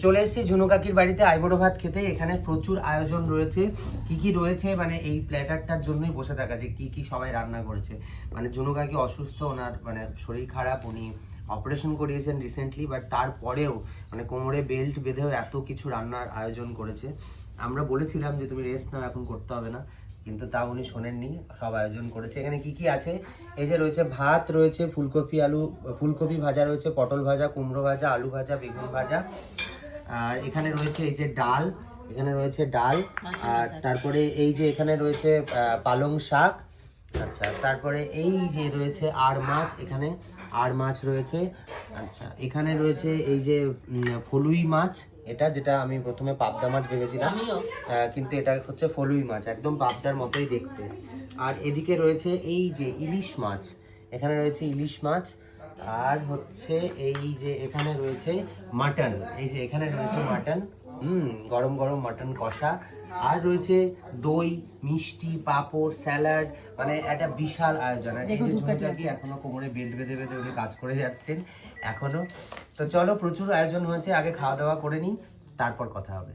চলে এসেছি ঝুনু কাকির বাড়িতে আইবুড়ো ভাত খেতে। এখানে প্রচুর আয়োজন রয়েছে। কি কি রয়েছে মানে এই প্ল্যাটারটার জন্যই বসে থাকা, যে কি কি সবাই রান্না করেছে। মানে ঝুনু কাকি অসুস্থ, ওনার মানে শরীর খারাপ, উনি অপারেশন করিয়েছেন রিসেন্টলি, বাট তারপরেও মানে কোমরে বেল্ট বেঁধেও এত কিছু রান্নার আয়োজন করেছে। আমরা বলেছিলাম যে তুমি রেস্ট নাও, এখন করতে হবে না, কিন্তু তা উনি শোনেননি, সব আয়োজন করেছে। এখানে কি কি আছে, এই যে রয়েছে ভাত, রয়েছে ফুলকপি ভাজা, রয়েছে পটল ভাজা, কুমড়ো ভাজা, আলু ভাজা, বেগুন ভাজা, আর এখানে রয়েছে এই যে ডাল, এখানে রয়েছে ডাল, আর তারপরে এই যে এখানে রয়েছে পালং শাক। আচ্ছা, তারপরে এই যে রয়েছে আর মাছ, এখানে আর মাছ রয়েছে। আচ্ছা, এখানে রয়েছে এই যে ফলুই মাছ, এটা যেটা আমি প্রথমে পাবদা মাছ ভেবেছিলাম, কিন্তু এটা হচ্ছে ফলুই মাছ, একদম পাবদার মতোই দেখতে। আর এদিকে রয়েছে এই যে ইলিশ মাছ, এখানে রয়েছে ইলিশ মাছ। আর হচ্ছে এই যে এখানে রয়েছে মাটন, এই যে এখানে রয়েছে মাটন, গরম গরম মাটন কষা। আর রয়েছে দই, মিষ্টি, পাঁপড়, স্যালাড, মানে একটা বিশাল আয়োজন। আর এই যে ঝুমুকাকি এখনো কোমরে বেল্ট বেঁধে বেঁধে উনি কাজ করে যাচ্ছেন এখনো। তো চলো, প্রচুর আয়োজন হয়েছে, আগে খাওয়া দাওয়া করে নিই, তারপর কথা হবে।